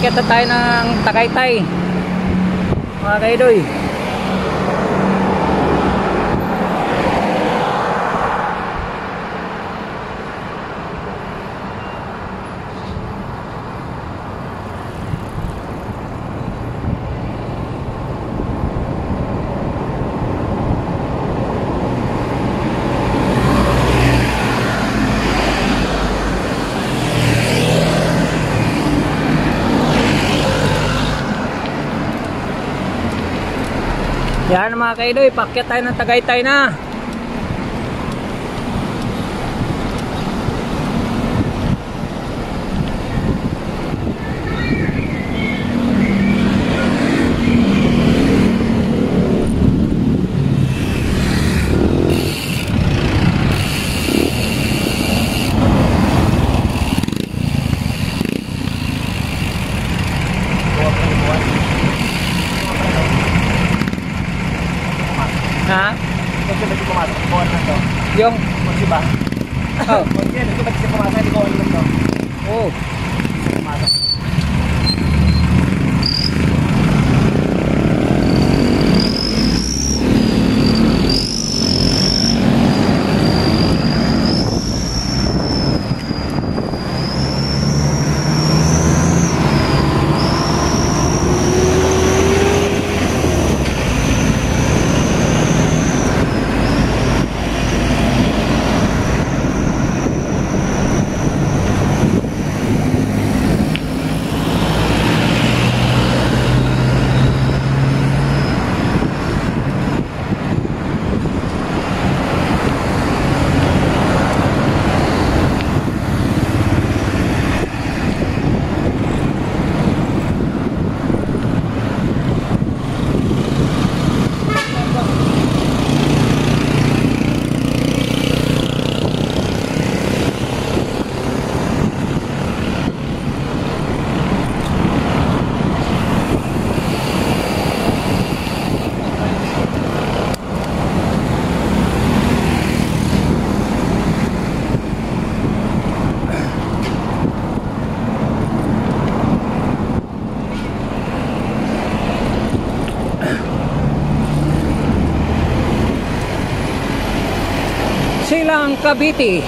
Aakyat na tayo ng Tagaytay, mga kaidoy. Yan mga kaidoy, paakyat tayo ng Tagaytay na. Ha? Kasi ba pumasok? Buwan lang to. Yung? Kasi ba? Oh. Kasi ba pumasok? Hindi ko alam to. Oh. Pumasok. Silang Cavite.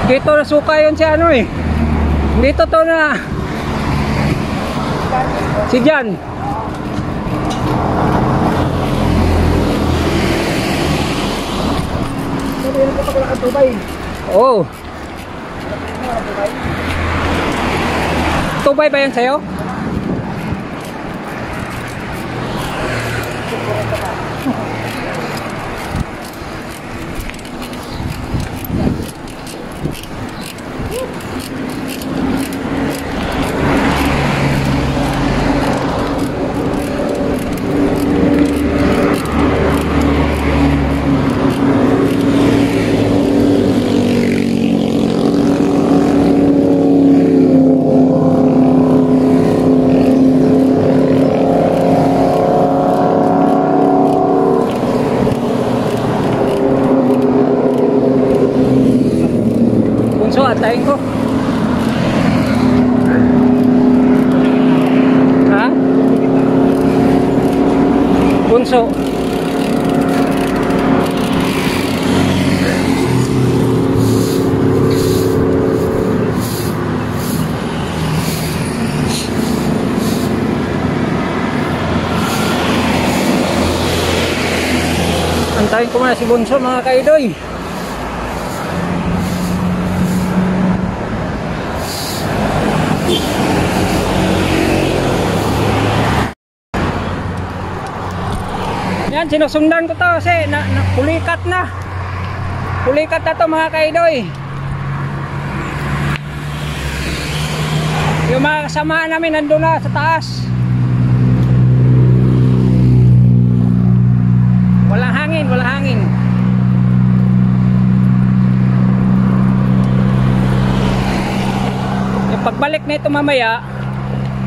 Dito nasuka yun si ano eh. Dito to na si Jan. Oh. Tubay ba yan sa'yo? Antayin ko. Ha? Bunso. Puntahin ko muna si Bunso mga kaidoy. Yan, sinusundan ko to kasi pulikat na. Pulikat na to mga kaidoy. Yung mga kasama namin nandun na sa taas. Walang hangin, walang hangin. Yung pagbalik na ito mamaya,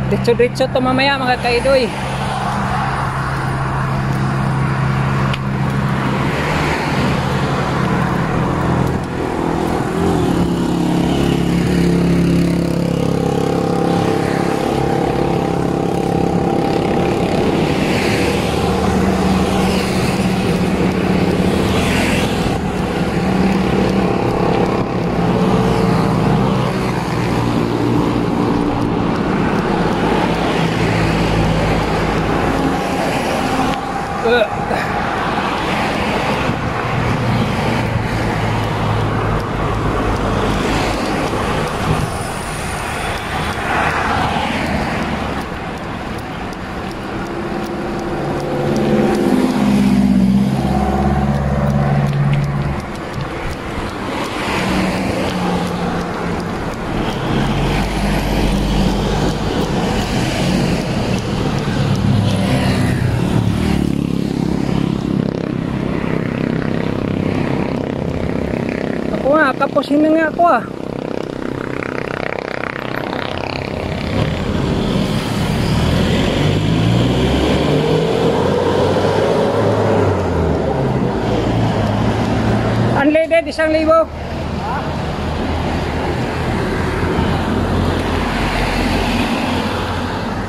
ditso-ditso ito mamaya mga kaidoy. Kapusin na nga ako ah. Unleaded, 1,000.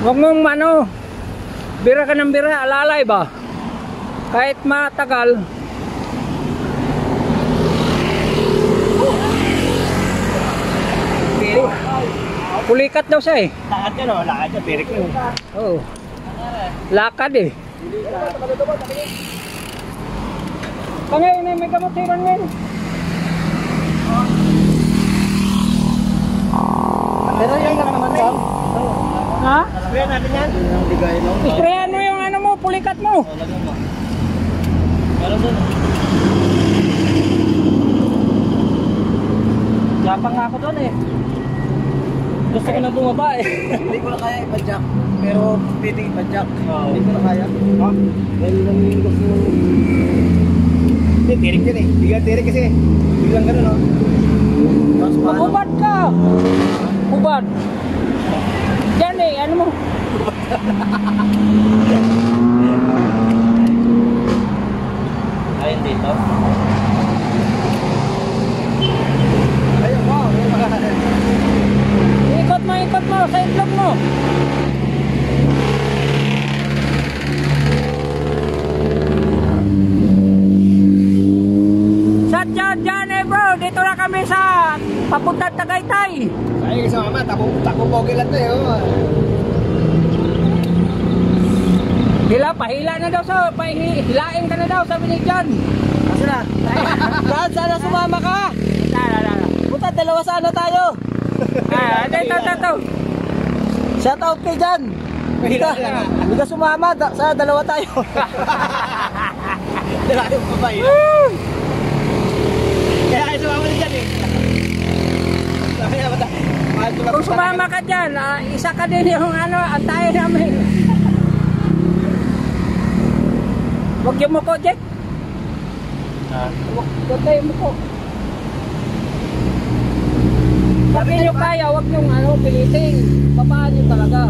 Huwag mong ano, bira ka ng bira, alalay ba? Kahit matagal. Pulikat daw siya eh. Lakad ka no? Lakad ka, tirik mo. Oo. Lakad eh. Pangayon eh, may kamutiran ngayon. Pero yung lang naman daw. Ha? Sprayan natin yan. Sprayan mo yung ano mo, pulikat mo. Lagyan mo. Meron doon. Yapang nga ako doon eh. Gusto ko na bumaba eh. Hindi ko na kaya ipadyak. Pero pwedeng ipadyak. Hindi ko na kaya. Ha? Dahil lang yung gusto mo. Hindi, tirik yan eh. Biglang tirik kasi. Biglang gano'n no? Magubad ka. Hubad. Diyan eh, ano mo? Ayun dito. Ayun mo. Ikot mo sa itlog mo. Diyan eh bro, dito na kami sa papuntang Tagaytay. Ay, kasi mama, tako pogi lang to eh. Pahila na daw sa, hilain ka na daw, sabi ni John. Asa na? Brad, sana sumama ka. Puta, dalawa sana tayo. Ito. Shout out kay Jan. Hindi ka sumama, sana dalawa tayo. Dalawa yung babae. Kaya kayo sumama ni Jan eh. Kung sumama ka dyan, isa ka din yung ano, antayin namin. Huwag yung muko, Jack. Huwag tayo muko. Sabi nyo kaya, huwag nyo ano, piliting. Papaan nyo talaga.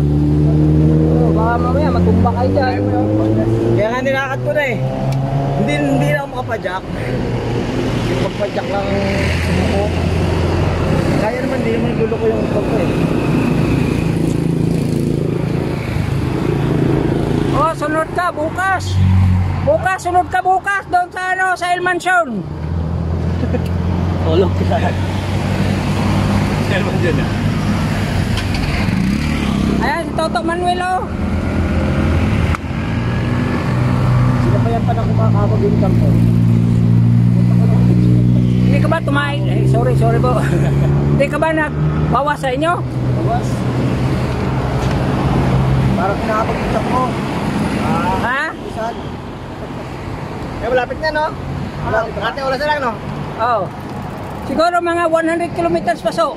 Baka mamaya matumba kayo dyan. Kaya nga nilakad ko na eh. Hindi na ako makapadyak. Yung pagpadyak lang sumuko. Kaya naman, hindi naman gulo ko yung pag ko eh. Oh, sunod ka bukas. Sunod ka bukas doon sa ano, sa El Mansion. Tulog ka. Naman dyan ah. Ayan, si Toto Manuel oh. Sino pa yan pa na kumakapag-income ko. Hindi ka ba tumain? Eh, sorry po. Hindi ka ba nagbawas sa inyo? Bawas. Parang pinakapag-income ko. Ha? Isan. Eh, malapit na, no? Malapit. Ate, wala sa lang, no? Oo. Siguro mga 100 kilometers pa so.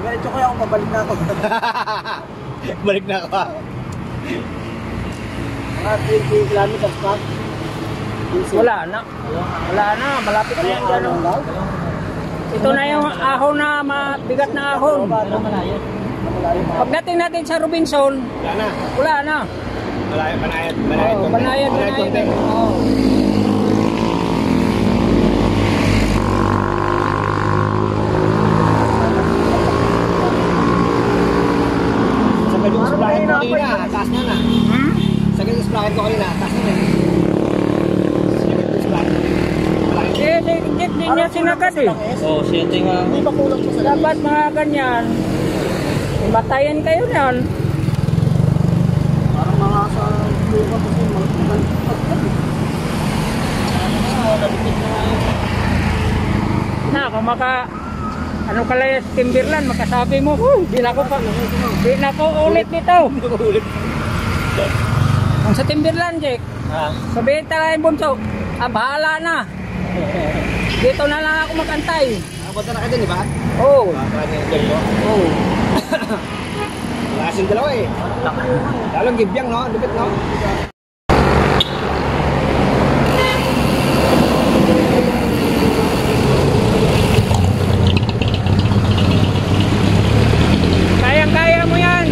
Diretso ko ako, pabalik na ako. Balik na ako. Mga 20 kilometers pa. Wala na. Wala na. Malapit na yan dyan. Oh. Ito na yung ahon na mabigat na ahon. Pagdating natin sa Robinson, Wala na. wala na. Banayad. Oh, banayad. Oh. Sa ganyung splahin ko kanina, taas na na. Sa ganyung splahin ko kanina, taas na na. Sa ganyung splahin. Hindi niya sinagad eh. Oo, siya nga. Hindi pa kulang pa sa Dapat mga ganyan, matayin kayo yan. parang mga sa lupa kasi malagpunan. Na, kung ano kalaya sa Timberland, makasabi mo, di na ko ulit dito. Kung sa Timberland, Jake, sabihin tayo yung bunso, bahala na. Dito na lang ako magantay. Nakapunta na ka din, di ba? Oo. Parang yung galo. Oo. Wala kasing dalawa eh. Lalong gibyang, no? Lupit, no? Kayang-kaya mo yan.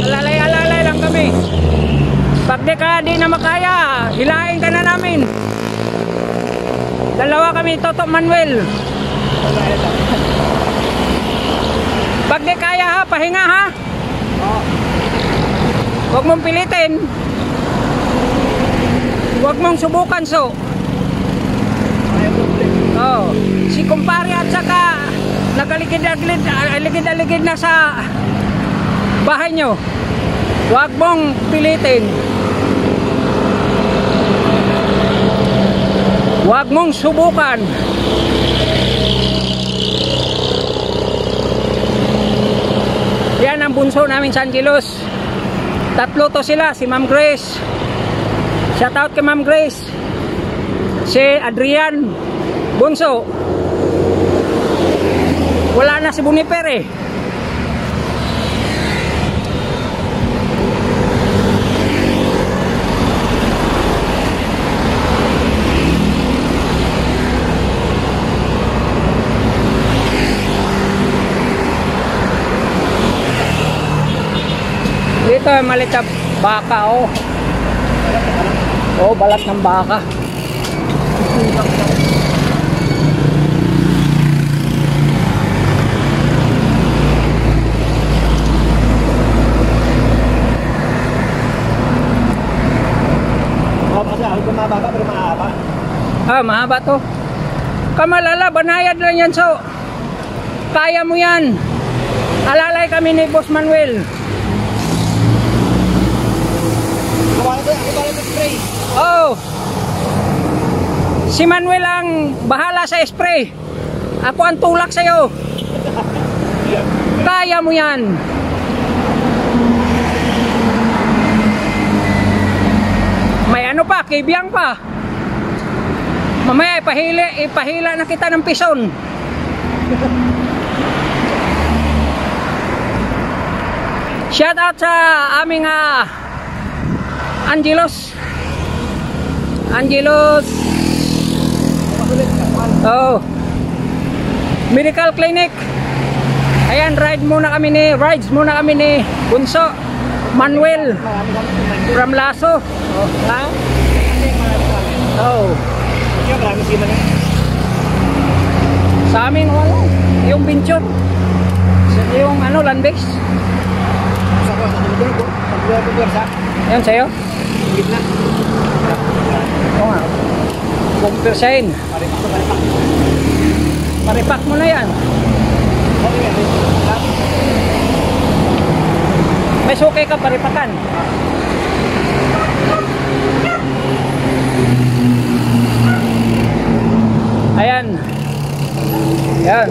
Alalay-alalay lang kami. Pag di na makaya, hilahin ka na namin. Dalawa kami, Toto Manuel. Pag di kaya ha, pahinga ha. Huwag mong pilitin. Huwag mong subukan so. Oh, si kumpare at saka nagaligid-aligid na sa bahay nyo. Huwag mong pilitin. Huwag mong subukan. Yan ang bunso namin sa Angelos. Tatlo to sila, si Ma'am Grace. Shout out kay Ma'am Grace. Si Adrian bunso. Wala na si Buniper eh. Dito ay malit na baka oh. Oh, balat ng baka. Mahaba pero mahaba. Ah, mahaba to. Kamalala, banayad lang yan so. Kaya mo yan. Alalay kami ni Boss Manuel. Spray. Oh. Si Manuel ang bahala sa spray. Ako ang tulak sa'yo. Kaya mo yan. May ano pa, kibiyang pa. Mamaya ipahila na kita ng pison. Shout out sa aming Angelos. Oh. Medical Clinic. Ayan, rides muna kami ni Bunso Manuel from Lasso. Oh, ha? Oh. Sa amin wala. Yung Binchon. Yung land base. Yan sa'yo? Gitna. Oo nga. Bumper sign. Paripak mo na yan. May sukay ka paripakan. Ayan. Yan.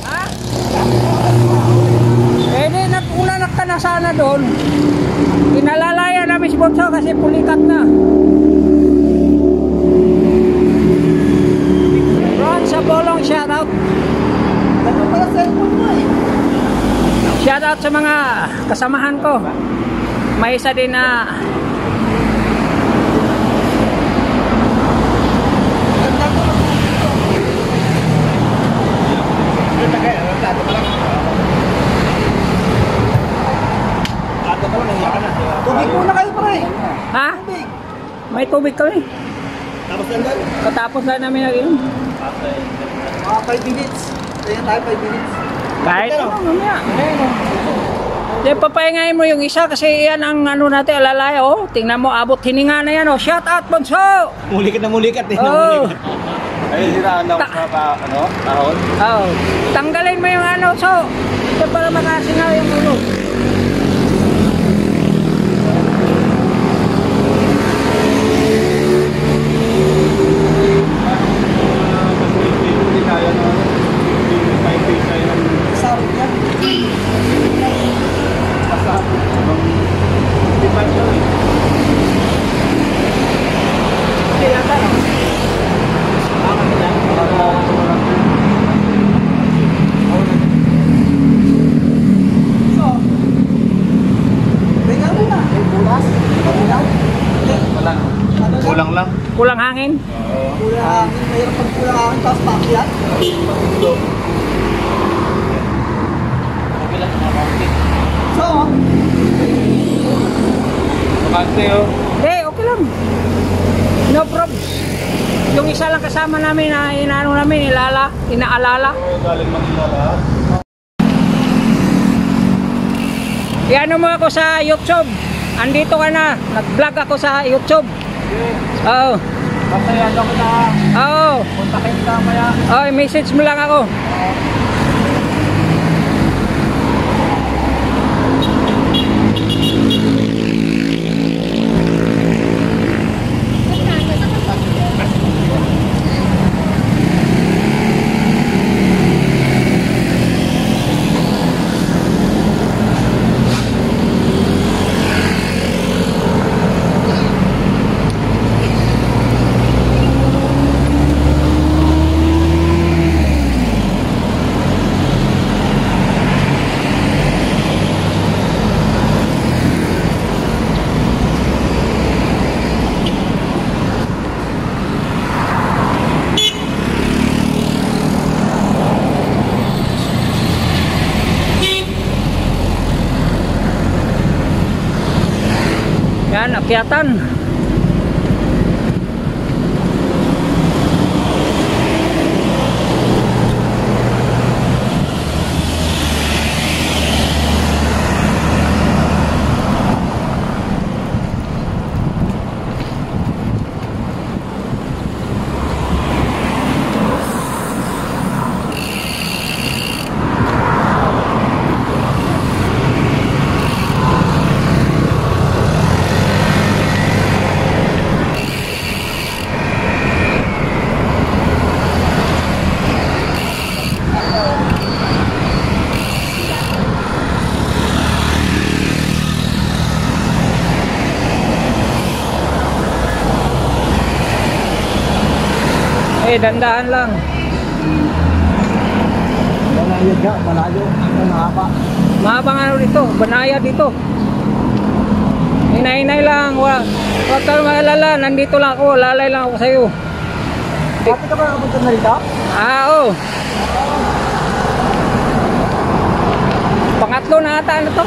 Ha? Eh di una ka na sana doon. Inalalaya namin si Bonso kasi pulikat na. Ron sa Bolong, shoutout. Shoutout sa mga kasamahan ko. May isa din na Tubig muna kayo, pre. ha? Tubig. May tubig kami. Tapos lang doon. Katapos lang namin nag-inom. 5 minutes. Ayan tayo, 5 minutes. Kahit ano, mamaya. Di, papahingayin mo yung isa kasi yan ang ano natin, alalaya. Oh, tingnan mo, abot hininga na yan. Oh. Shout out, Bonso! Mulikat na mulikat eh. Oh. Ayun, siraan daw sa tahon. Oh. Tanggalin mo yung ano, so. Ito para makasingaw yung ulo. Kulang lang. Kulang hangin? Kulang hangin. Mayroon pag kulang hangin, tapos pakyat. So, Hey, okay lang. No problem. Yung isa lang kasama namin na inaano namin, inaalala. galing Manila. Iano mo ako sa YouTube. Andito ka na. Nag-vlog ako sa YouTube. Oo. Basta yan ako na. Oo. Kontakin ka maya. Oh, message mo lang ako. Yan, akyatan. Eh, dandahan lang. Malayo ka, malayo. Mahaba. Mahabang ano dito, banaya dito. Hinay-hinay lang, huwag kang maalala, nandito lang ako, lalay lang ako sa'yo. Bakit ka ba nakapunta na rito? Oo. Pangatlo na ata ano to.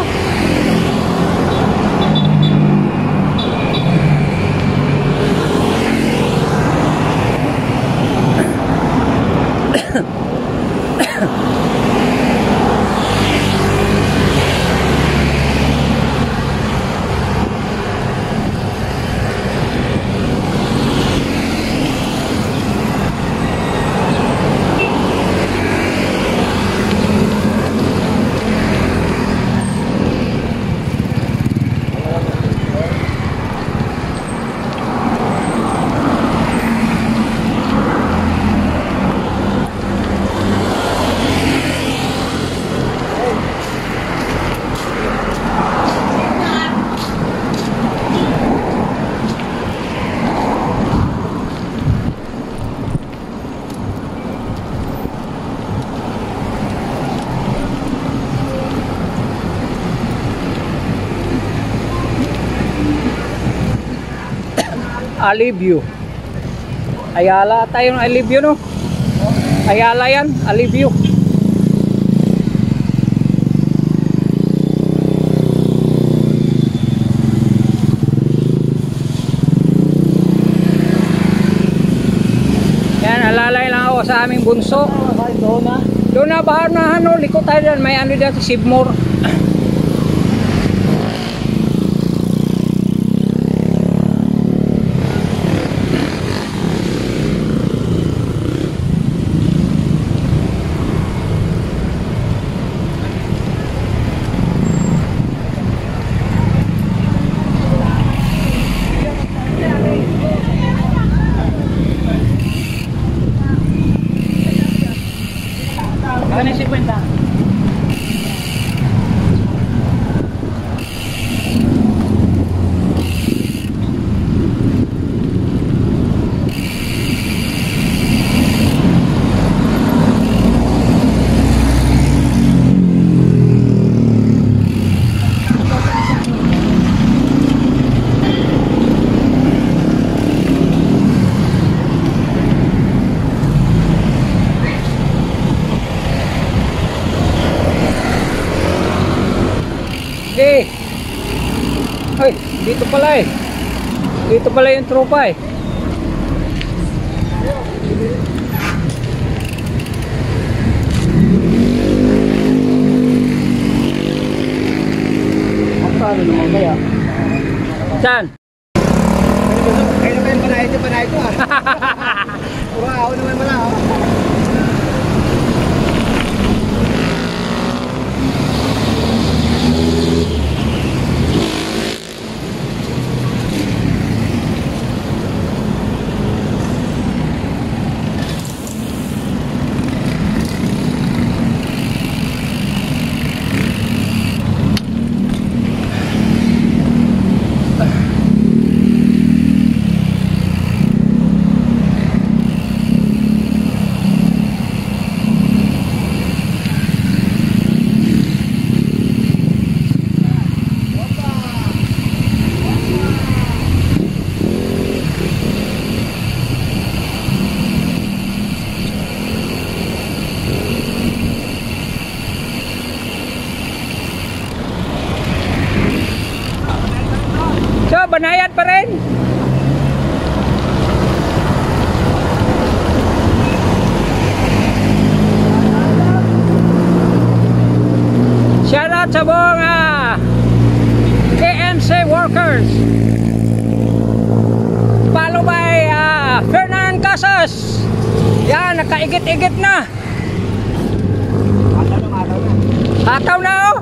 Alivio. Ayala tayong Alivio, no? Ayala yan, Alivio. Yan, alalay lang ako sa aming bunso. Doon na bahar na ano, liko tayo dyan. May ano dyan, Sibmore. Ano yung 50? Okay. Ay, dito pala eh. Dito pala yung tropa eh. Paano naman kaya? Saan? Kaya naman panay ko ah. Wow, naman mala oh. So, banayad pa rin. Shout out sa buong KMC workers. Follow by Fernand Casas. Yan, nakaigit-igit na. Hataw na oh.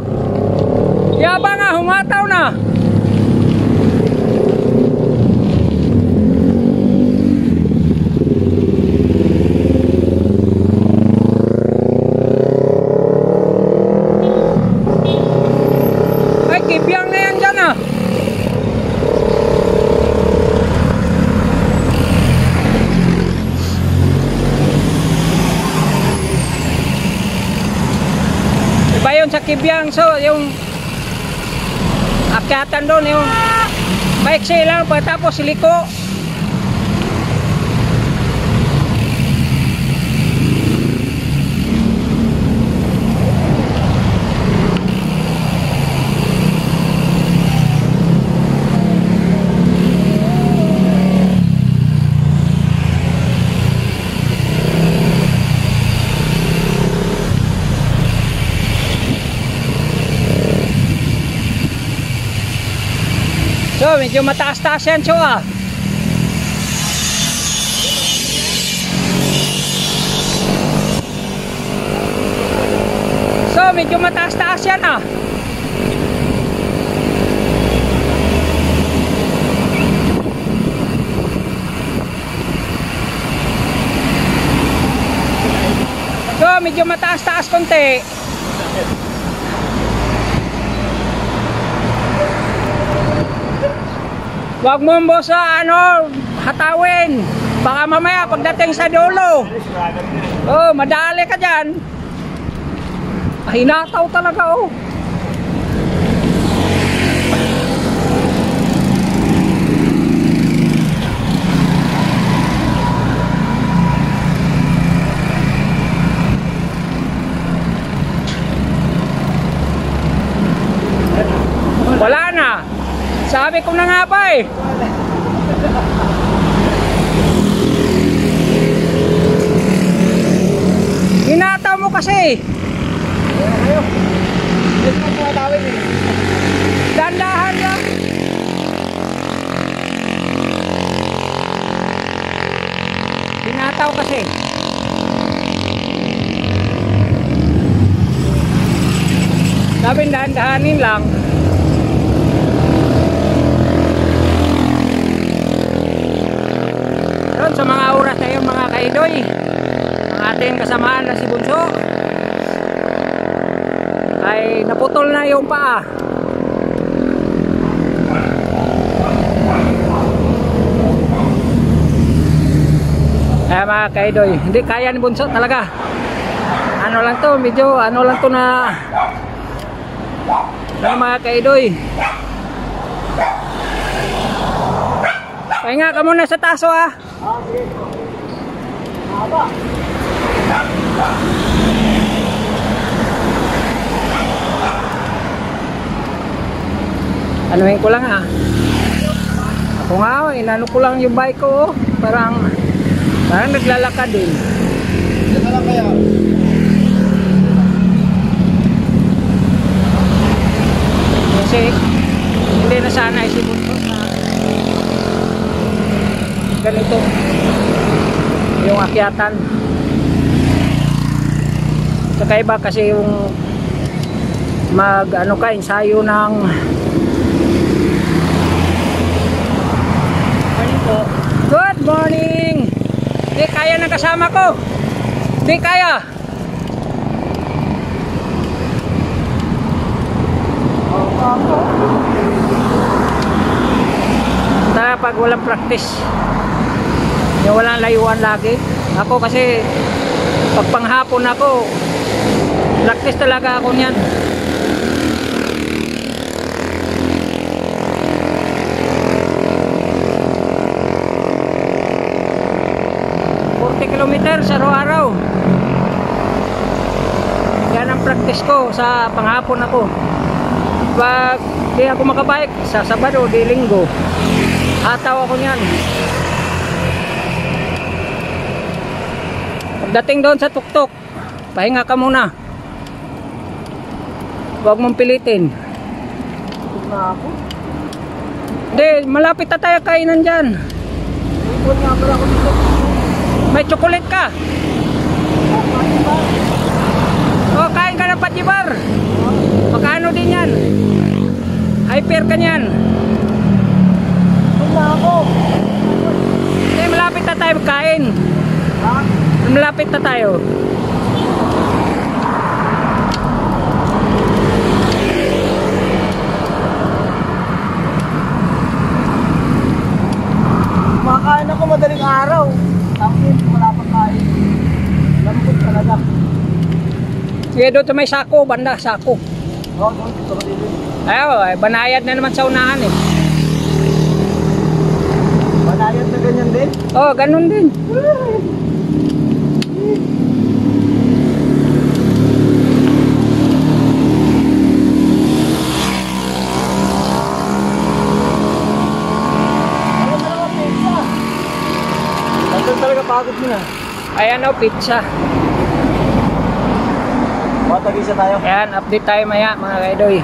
Yaba nga, humataw na. Kipyang na yan dyan ah. Iba yun sa Kibyang. So yung akyatan doon yung maiksi lang pagkatapos liko. So, medyo mataas-taas yan, so ah. So, medyo mataas-taas yan ah. So, medyo mataas-taas konti. Huwag mo sa ano, hatawin. Baka mamaya pagdating sa dulo. Oh, madali ka dyan. Hinataw talaga oh. eh. Hinataw mo kasi. Ayan kayo. Hindi ko tumatawin eh. Dandahan lang. Hinataw kasi. Sabi dahan-dahanin lang. Yun, sa mga oras na yun mga kaidoy, ang ating kasamahan na si Bunso ay naputol na yung paa. Kaya mga kaidoy, hindi kaya ni Bunso talaga. Ano lang to, medyo ano lang to na mga kaidoy. Pahinga ka muna sa taso ah. Sige. Haba. Anuhin ko lang ah. Ako nga, inano ko lang yung bike ko. Parang naglalakad din. Ito lang kaya. Kasi hindi na sana isipon ko na ganito yung akyatan. Saka iba kasi yung mag ano ka, ensayo ng morning po. Good morning. Di kaya ng kasama ko. Di kaya. Na pag walang practice, yung walang layuan lagi. Ako kasi pag panghapon ako, practice talaga ako niyan. Kilometers araw-araw. Yan ang practice ko sa panghapon ako. Pag di ako makabike sa Sabado, di Linggo, hataw ako niyan. Pagdating doon sa tuktok, pahinga ka muna. Huwag mong pilitin. Na ako. Di, malapit na tayo kainan dyan. Ipon nga pala ako dito. May chocolate ka. O, kain ka ng patibar. Magkano din yan? Hyper ka niyan. Ipon na ako. Malapit na tayo magkain. Ha? Malapit na tayo. Makain ako madaling araw. Tapos wala pang kain. Lambot talaga. Sige, doon sa may sako, banda, sako. Oo, doon. Dito ka dito. Ayaw, banayad na naman sa unahan eh. Banayad na ganyan din? Oh, ganun din. Ano na naman pizza? Nandun talaga pagod mo na. Ayan o, pizza. Matagisa tayo. Ayan, update tayo maya mga kaidoy.